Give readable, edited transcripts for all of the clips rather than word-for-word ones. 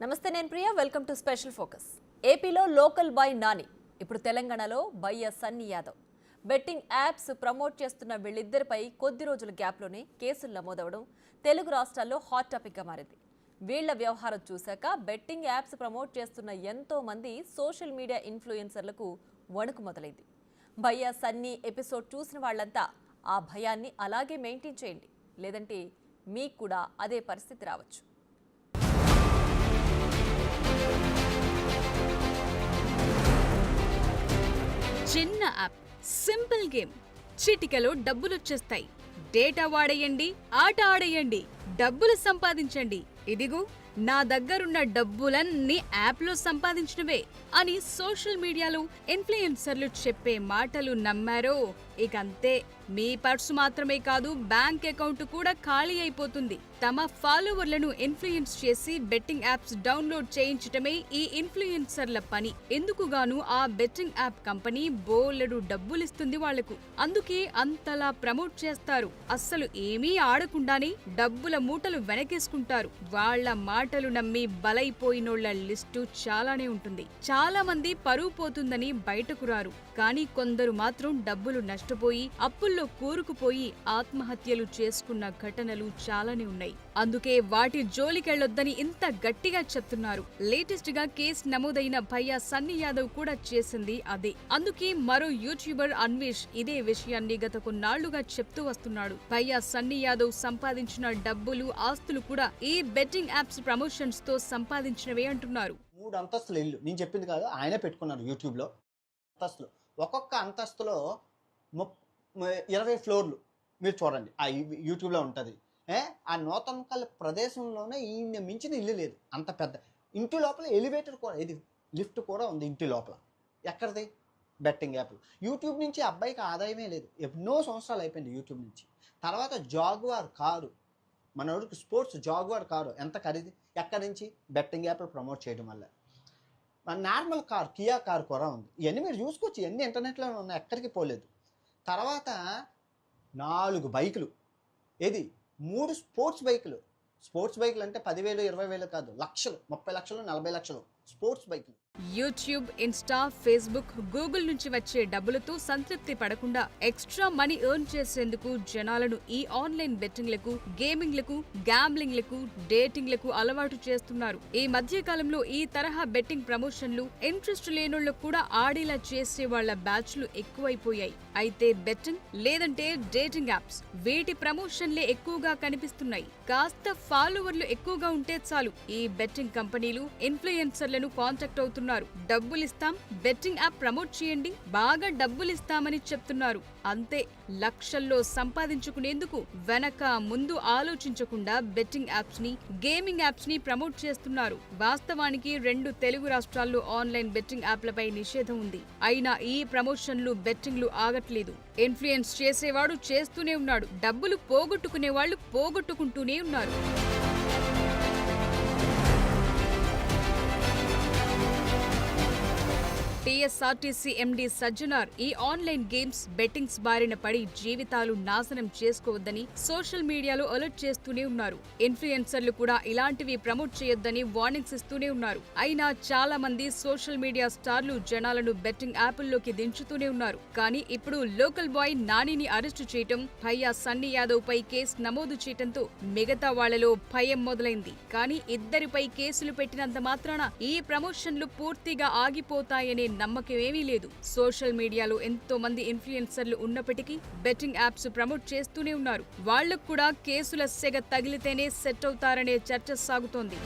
నమస్తే, నేను Priya. Welcome to special focus. ఏపీలో లోకల్ బాయ్ నాని, ఇప్పుడు తెలంగాణలో Bayya Sunny Yadav. Betting apps promote చేస్తున్న వీళ్ళిద్దరిపై కొద్ది రోజుల గ్యాప్లోనే కేసులు నమోదవడం తెలుగు రాష్ట్రాల్లో హాట్ టాపిక్గా మారింది. వీళ్ల వ్యవహారం చూశాక బెట్టింగ్ యాప్స్ ప్రమోట్ చేస్తున్న ఎంతో మంది సోషల్ మీడియా ఇన్ఫ్లుయెన్సర్లకు వణుకు మొదలైంది. బయ్య సన్నీ ఎపిసోడ్ చూసిన వాళ్ళంతా ఆ భయాన్ని అలాగే మెయింటైన్ చేయండి, లేదంటే మీకు కూడా అదే పరిస్థితి రావచ్చు. చిన్న యాప్, సింపుల్ గేమ్, చిటికలో డబ్బులొచ్చేస్తాయి. డేటా వాడేయండి, ఆట ఆడేయండి, డబ్బులు సంపాదించండి. ఇదిగో నా దగ్గరున్న డబ్బులన్నీ యాప్లో సంపాదించినవే అని సోషల్ మీడియాలో ఇన్ఫ్లుయెన్సర్లు చెప్పే మాటలు నమ్మారో ఇకంతే. మీ పర్సు మాత్రమే కాదు, బ్యాంక్ అకౌంట్ కూడా ఖాళీ అయిపోతుంది. తమ ఫాలోవర్లను ఇన్ఫ్లుయెన్స్ చేసి బెట్టింగ్ యాప్స్ డౌన్లోడ్ చేయించటమే ఈ ఇన్ఫ్లుయెన్సర్ల పని. ఎందుకుగాను ఆ బెట్టింగ్ యాప్ కంపెనీ బోలెడు డబ్బులిస్తుంది వాళ్లకు. అందుకే అంతలా ప్రమోట్ చేస్తారు. అస్సలు ఏమీ ఆడకుండానే డబ్బుల మూటలు వెనకేసుకుంటారు. వాళ్ల మాటలు నమ్మి బలైపోయినోళ్ల లిస్టు చాలానే ఉంటుంది. చాలా మంది పరువు పోతుందని బయటకు రారు, కానీ కొందరు మాత్రం డబ్బులు నష్టపోయి అప్పుల్లో కూరుకుపోయి ఆత్మహత్యలు చేసుకున్న ఘటనలు చాలానే ఉన్నాయి. అందుకే వాటి జోలికెళ్లొద్దని ఇంత గట్టిగా చెప్తున్నారు. లేటెస్ట్ గా కేసు నమోదైన భయ్య సన్నీ యాదవ్ కూడా చేసింది అదే. అందుకే మరో యూట్యూబర్ అన్వేష్ ఇదే విషయాన్ని గత కొన్నాళ్లుగా చెప్తూ వస్తున్నాడు. భయ్య సన్నీ యాదవ్ సంపాదించిన డబ్బులు, ఆస్తులు కూడా ఈ బెట్టింగ్ యాప్స్ ప్రమోషన్స్ తో సంపాదించినవే అంటున్నారు. 3 అంతస్తుల ఇల్లు, నేను చెప్పింది కాదు, ఆయనే పెట్టుకున్నారు యూట్యూబ్లో. అంతస్తులు, ఒక్కొక్క అంతస్తులో 20 ఫ్లోర్లు మీరు చూడండి, ఆ యూట్యూబ్లో ఉంటుంది. ఆ నూతనకల్ ప్రదేశంలోనే ఈయన మించిన ఇల్లు లేదు. అంత పెద్ద ఇంటి లోపల ఎలివేటర్ కూడా, ఇది లిఫ్ట్ కూడా ఉంది ఇంటి లోపల. ఎక్కడిది? Betting app. యూట్యూబ్ నుంచి అబ్బాయికి ఆదాయమే లేదు. ఎన్నో సంవత్సరాలు అయిపోయింది యూట్యూబ్ నుంచి. తర్వాత జాగ్వార్ కారు, మనోడికి స్పోర్ట్స్ జాగ్వార్ కారు ఎంత ఖరీదు? ఎక్కడి నుంచి? బెట్టింగ్ యాప్లు ప్రమోట్ చేయడం వల్ల. నార్మల్ కార్, కియా కార్ కూడా ఉంది. ఇవన్నీ మీరు చూసుకోవచ్చు, ఇవన్నీ ఇంటర్నెట్లోనే ఉన్నాయి, ఎక్కడికి పోలేదు. తర్వాత 4 బైకులు, ఏది 3 స్పోర్ట్స్ బైకులు. స్పోర్ట్స్ బైకులు అంటే 10,000, 20,000 కాదు, లక్షలు, 30 లక్షలు, 40 లక్షలు స్పోర్ట్స్ బైకులు. యూట్యూబ్, ఇన్స్టా, ఫేస్బుక్, గూగుల్ నుంచి వచ్చే డబ్బులతో సంతృప్తి పడకుండా ఎక్స్ట్రా మనీ ఎర్న్ చేసేందుకు జనాలను ఈ ఆన్లైన్ బెట్టింగ్లకు, గేమింగ్లకు, గ్యాంబ్లింగ్లకు, డేటింగ్లకు అలవాటు చేస్తున్నారు. ఈ మధ్య కాలంలో ఈ తరహా బెట్టింగ్ ప్రమోషన్లు ఇంట్రెస్ట్ లేనోళ్లకు కూడా ఆడేలా చేసే వాళ్ల బ్యాచ్లు ఎక్కువైపోయాయి. అయితే బెట్టింగ్ లేదంటే డేటింగ్ యాప్స్, వీటి ప్రమోషన్లే ఎక్కువగా కనిపిస్తున్నాయి. కాస్త ఫాలోవర్లు ఎక్కువగా ఉంటే చాలు, ఈ బెట్టింగ్ కంపెనీలు ఇన్ఫ్లుయెన్సర్లను కాంటాక్ట్ అవుతున్నారు. డబ్బులిస్తాం, బెట్టింగ్ యాప్ ప్రమోట్ చేయండి, బాగా డబ్బులిస్తామని చెప్తున్నారు. అంతే, లక్షల్లో సంపాదించుకునేందుకు వెనక ముందు ఆలోచించకుండా బెట్టింగ్ యాప్స్ ని, గేమింగ్ యాప్స్ ని ప్రమోట్ చేస్తున్నారు. వాస్తవానికి 2 తెలుగు రాష్ట్రాల్లో ఆన్లైన్ బెట్టింగ్ యాప్లపై నిషేధం ఉంది. అయినా ఈ ప్రమోషన్లు, బెట్టింగ్లు ఆగట్లేదు. ఇన్ఫ్లుయెన్స్ చేసేవాడు చేస్తూనే ఉన్నాడు, డబ్బులు పోగొట్టుకునే వాళ్ళు పోగొట్టుకుంటూనే ఉన్నారు. టీఎస్ఆర్టీసీ ఎండీ సజ్జనార్ ఈ ఆన్లైన్ గేమ్స్, బెట్టింగ్స్ బారిన పడి జీవితాలు నాశనం చేసుకోవద్దని సోషల్ మీడియాలో అలర్ట్ చేస్తూనే ఉన్నారు. ఇన్ఫ్లుయెన్సర్లు కూడా ఇలాంటివి ప్రమోట్ చేయొద్దని వార్నింగ్స్ ఇస్తూనే ఉన్నారు. అయినా చాలా మంది సోషల్ మీడియా స్టార్లు జనాలను బెట్టింగ్ యాప్ల్లోకి దించుతూనే ఉన్నారు. కానీ ఇప్పుడు లోకల్ బాయ్ నానిని అరెస్టు చేయటం, భయ్య సన్నీ యాదవ్ పై కేసు నమోదు చేయటంతో మిగతా వాళ్లలో భయం మొదలైంది. కానీ ఇద్దరిపై కేసులు పెట్టినంత మాత్రాన ఈ ప్రమోషన్లు పూర్తిగా ఆగిపోతాయనే నమ్మకమేమీ లేదు. సోషల్ మీడియాలో ఎంతో మంది ఇన్ఫ్లుయెన్సర్లు ఉన్నప్పటికీ బెట్టింగ్ యాప్స్ ప్రమోట్ చేస్తూనే ఉన్నారు. వాళ్లకు కూడా కేసుల సెగ తగిలితేనే సెట్ అవుతారనే చర్చ సాగుతోంది.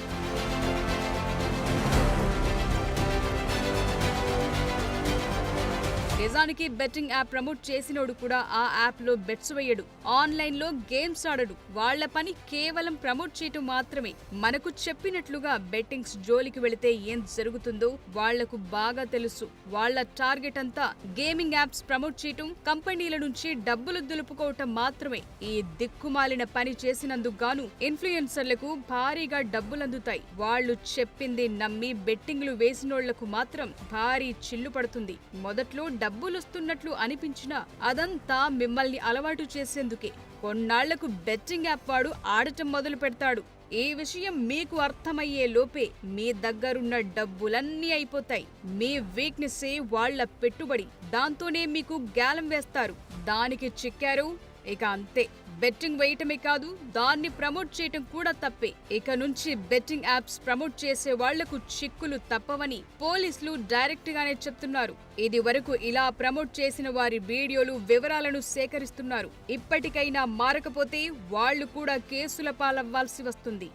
నిజానికి బెట్టింగ్ యాప్ ప్రమోట్ చేసినోడు కూడా ఆ యాప్ లో బెట్స్ వేయడు, ఆన్లైన్ లో గేమ్స్ ఆడడు. వాళ్ల పని కేవలం ప్రమోట్ చేయటం మాత్రమే. మనకు చెప్పినట్లుగా బెట్టింగ్స్ జోలికి వెళితే ఏం జరుగుతుందో వాళ్లకు బాగా తెలుసు. వాళ్ల టార్గెట్ అంతా గేమింగ్ యాప్స్ ప్రమోట్ చేయటం, కంపెనీల నుంచి డబ్బులు దులుపుకోవటం మాత్రమే. ఈ దిక్కుమాలిన పని చేసినందుకు గాను ఇన్ఫ్లుయెన్సర్లకు భారీగా డబ్బులందుతాయి. వాళ్లు చెప్పింది నమ్మి బెట్టింగ్లు వేసినోళ్లకు మాత్రం భారీ చిల్లు పడుతుంది. మొదట్లో డబ్బులొస్తున్నట్లు అనిపించినా అదంతా మిమ్మల్ని అలవాటు చేసేందుకే. కొన్నాళ్లకు బెట్టింగ్ యాప్ వాడు ఆడటం మొదలు పెడతాడు. ఈ విషయం మీకు అర్థమయ్యే లోపే మీ దగ్గరున్న డబ్బులన్నీ అయిపోతాయి. మీ వీక్నెస్సే వాళ్ళ పెట్టుబడి. దాంతోనే మీకు గ్యాలం వేస్తారు. దానికి చిక్కారు, ఇక అంతే. బెట్టింగ్ వేయటమే కాదు, దాన్ని ప్రమోట్ చేయటం కూడా తప్పే. ఇక నుంచి బెట్టింగ్ యాప్స్ ప్రమోట్ చేసే వాళ్లకు చిక్కులు తప్పవని పోలీసులు డైరెక్ట్ గానే చెప్తున్నారు. ఇది వరకు ఇలా ప్రమోట్ చేసిన వారి వీడియోలు, వివరాలను సేకరిస్తున్నారు. ఇప్పటికైనా మారకపోతే వాళ్లు కూడా కేసుల పాలవ్వాల్సి వస్తుంది.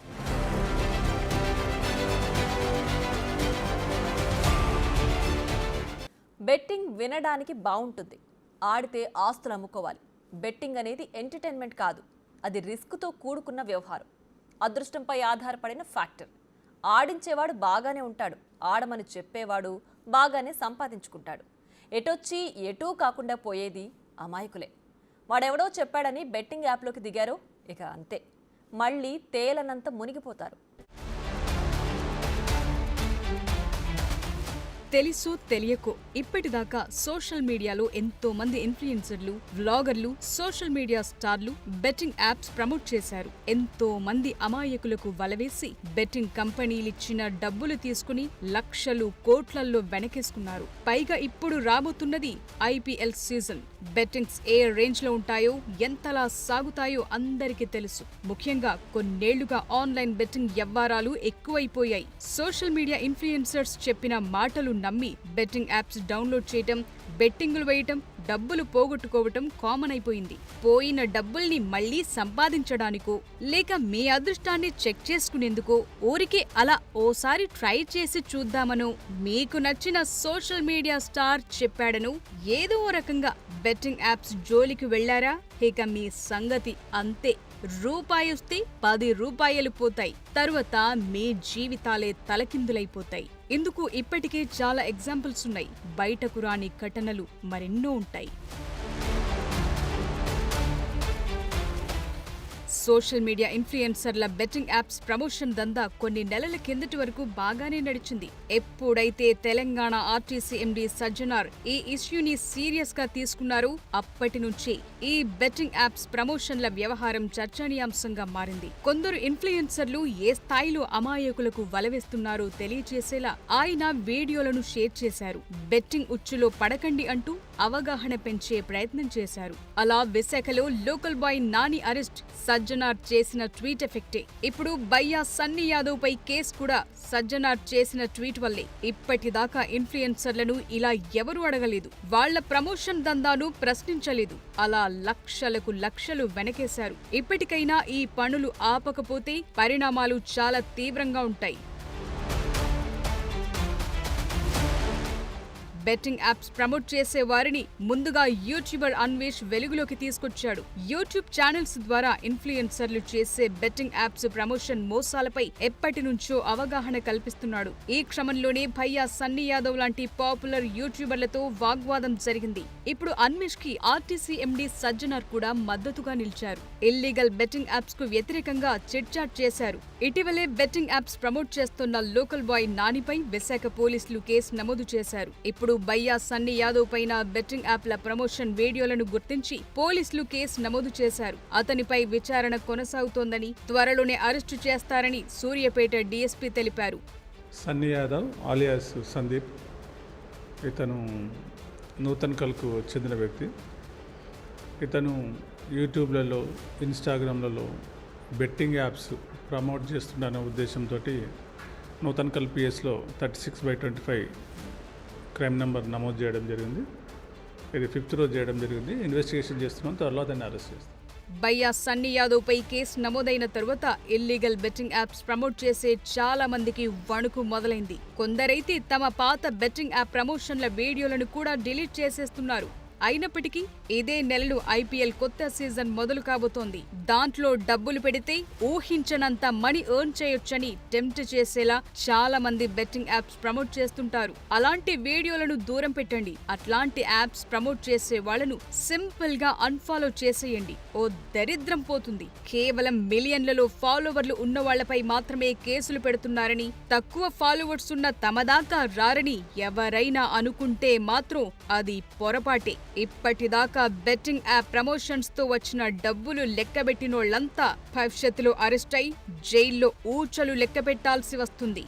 బెట్టింగ్ వినడానికి బాగుంటుంది, ఆడితే ఆస్తులు అమ్ముకోవాలి. బెట్టింగ్ అనేది ఎంటర్టైన్మెంట్ కాదు, అది రిస్క్తో కూడుకున్న వ్యవహారం, అదృష్టంపై ఆధారపడిన ఫ్యాక్టర్. ఆడించేవాడు బాగానే ఉంటాడు, ఆడమని చెప్పేవాడు బాగానే సంపాదించుకుంటాడు. ఎటొచ్చి ఎటూ కాకుండా పోయేది అమాయకులే. వాడెవడో చెప్పాడని బెట్టింగ్ యాప్లోకి దిగారో ఇక అంతే, మళ్ళీ తేలనంత మునిగిపోతారు. తెలుసో తెలియకో ఇప్పటిదాకా సోషల్ మీడియాలో ఎంతో మంది ఇన్ఫ్లుయెన్సర్లు, వ్లాగర్లు, సోషల్ మీడియా స్టార్లు బెట్టింగ్ యాప్స్ ప్రమోట్ చేశారు. ఎంతో మంది అమాయకులకు వలవేసి బెట్టింగ్ కంపెనీలిచ్చిన డబ్బులు తీసుకుని లక్షలు, కోట్లల్లో వెనకేసుకున్నారు. పైగా ఇప్పుడు రాబోతున్నది ఐపీఎల్ సీజన్. బెట్టింగ్స్ ఏ రేంజ్ లో ఉంటాయో, ఎంతలా సాగుతాయో అందరికీ తెలుసు. ముఖ్యంగా కొన్నేళ్లుగా ఆన్లైన్ బెట్టింగ్ వ్యవహారాలు ఎక్కువైపోయాయి. సోషల్ మీడియా ఇన్ఫ్లుయెన్సర్స్ చెప్పిన మాటలు నమ్మి బెట్టింగ్ యాప్స్ డౌన్లోడ్ చేయటం, బెట్టింగులు వేయటం, డబ్బులు పోగొట్టుకోవటం కామన్ అయిపోయింది. పోయిన డబ్బుల్ని మళ్లీ సంపాదించడానికో, లేక మీ అదృష్టాన్ని చెక్ చేసుకునేందుకో, ఊరికే అలా ఓసారి ట్రై చేసి చూద్దామనో, మీకు నచ్చిన సోషల్ మీడియా స్టార్ చెప్పాడనో ఏదో రకంగా బెట్టింగ్ యాప్స్ జోలికి వెళ్లారా, ఇక మీ సంగతి అంతే. రూపాయొస్తే 10 రూపాయలు పోతాయి. తరువాత మీ జీవితాలే తలకిందులైపోతాయి. ఇందుకు ఇప్పటికే చాలా ఎగ్జాంపుల్స్ ఉన్నాయి. బయటకు రాని ఘటనలు మరెన్నో ఉంటాయి. సోషల్ మీడియా ఇన్ఫ్లుయెన్సర్ల బెట్టింగ్ యాప్స్ ప్రమోషన్ దందా కొన్ని నెలల కిందటి వరకు బాగానే నడిచింది. ఎప్పుడైతే తెలంగాణ ఆర్టీసీ ఎండీ సజ్జనార్ ఈ ఇష్యూని సీరియస్ గా తీసుకున్నారో అప్పటి నుంచి ఈ బెట్టింగ్ యాప్స్ ప్రమోషన్ల వ్యవహారం చర్చనీయాంశంగా మారింది. కొందరు ఇన్ఫ్లుయెన్సర్లు ఏ స్థాయిలో అమాయకులకు వలవేస్తున్నారో తెలియజేసేలా ఆయన వీడియోలను షేర్ చేశారు. బెట్టింగ్ ఉచ్చులో పడకండి అంటూ అవగాహన పెంచే ప్రయత్నం చేశారు. అలా విశాఖలో local boy Nani arrest Sajjanar చేసిన ట్వీట్ ఎఫెక్టే. ఇప్పుడు బయ్యా సన్నీ యాదవ్ పై కేసు కూడా సజ్జనార్ చేసిన ట్వీట్ వల్లే. ఇప్పటిదాకా ఇన్ఫ్లుయెన్సర్లను ఇలా ఎవరూ అడగలేదు, వాళ్ల ప్రమోషన్ దందాను ప్రశ్నించలేదు. అలా లక్షలకు లక్షలు వెనకేశారు. ఇప్పటికైనా ఈ పనులు ఆపకపోతే పరిణామాలు చాలా తీవ్రంగా ఉంటాయి. బెట్టింగ్ యాప్స్ ప్రమోట్ చేసే వారిని ముందుగా యూట్యూబర్ అన్వేష్ వెలుగులోకి తీసుకొచ్చాడు. యూట్యూబ్ ఛానల్స్ ద్వారా ఇన్ఫ్లుయెన్సర్లు చేసే బెట్టింగ్ యాప్స్ ప్రమోషన్ మోసాలపై ఎప్పటి నుంచో అవగాహన కల్పిస్తున్నాడు. ఈ క్రమంలోనే భయ్యా సన్నీ యాదవ్ లాంటి పాపులర్ యూట్యూబర్లతో వాగ్వాదం జరిగింది. ఇప్పుడు అన్వేష్ కి ఆర్టీసీ ఎండీ సజ్జనార్ కూడా మద్దతుగా నిలిచారు. ఇల్లీగల్ బెట్టింగ్ యాప్స్ కు వ్యతిరేకంగా చిట్ చాట్ చేశారు. ఇటీవలే బెట్టింగ్ యాప్స్ ప్రమోట్ చేస్తున్న లోకల్ బాయ్ నానిపై విశాఖ పోలీసులు కేసు నమోదు చేశారు. ఇప్పుడు బయ్యా సన్నీ యాదవ్ పైన బెట్టింగ్ యాప్ల ప్రమోషన్ వీడియోలను గుర్తించి పోలీసులు కేసు నమోదు చేశారు. అతనిపై విచారణ కొనసాగుతోందని, త్వరలోనే అరెస్టు చేస్తారని సూర్యాపేట డీఎస్పీ తెలిపారు. సన్నీ యాదవ్ ఆలియాస్ సందీప్, ఇతను నూతన్కల్కు చెందిన వ్యక్తి. ఇతను యూట్యూబ్లలో, ఇన్స్టాగ్రామ్లలో బెట్టింగ్ యాప్స్ ప్రమోట్ చేస్తుందనే ఉద్దేశంతో నూతన్కల్ పిఎస్లో 36/25 క్రైమ్ నెంబర్ నమోదు చేయడం జరిగింది. ఇది 5th రోజు చేయడం జరిగింది. ఇన్వెస్టిగేషన్ చేస్తున్నాం, త్వరలో దాన్ని అరెస్ట్ చేస్తాం. బయ్యా సన్నీ యాదవ్ పై కేసు నమోదైన తరువాత ఇల్లీగల్ బెట్టింగ్ యాప్స్ ప్రమోట్ చేసే చాలా మందికి వణుకు మొదలైంది. కొందరైతే తమ పాత బెట్టింగ్ యాప్ ప్రమోషన్ల వీడియోలను కూడా డిలీట్ చేసేస్తున్నారు. అయినప్పటికీ ఇదే నెలలో ఐపీఎల్ కొత్త సీజన్ మొదలు కాబోతోంది. దాంట్లో డబ్బులు పెడితే ఊహించనంత మనీ ఎర్న్ చేయొచ్చని టెంప్ట్ చేసేలా చాలా మంది బెట్టింగ్ యాప్స్ ప్రమోట్ చేస్తుంటారు. అలాంటి వీడియోలను దూరం పెట్టండి. అట్లాంటి యాప్స్ ప్రమోట్ చేసే వాళ్లను సింపుల్ గా అన్ఫాలో చేసేయండి. ఓ దరిద్రం పోతుంది. కేవలం మిలియన్లలో ఫాలోవర్లు ఉన్న వాళ్లపై మాత్రమే కేసులు పెడుతున్నారని, తక్కువ ఫాలోవర్స్ ఉన్న తమ దాకా రారని ఎవరైనా అనుకుంటే మాత్రం అది పొరపాటే. ఇప్పటిదాకా బెట్టింగ్ యాప్ ప్రమోషన్స్ తో వచ్చిన డబ్బులు లెక్కబెట్టినోళ్లంతా భవిష్యత్తులో అరెస్ట్ అయి జైల్లో ఊచలు లెక్కపెట్టాల్సి వస్తుంది.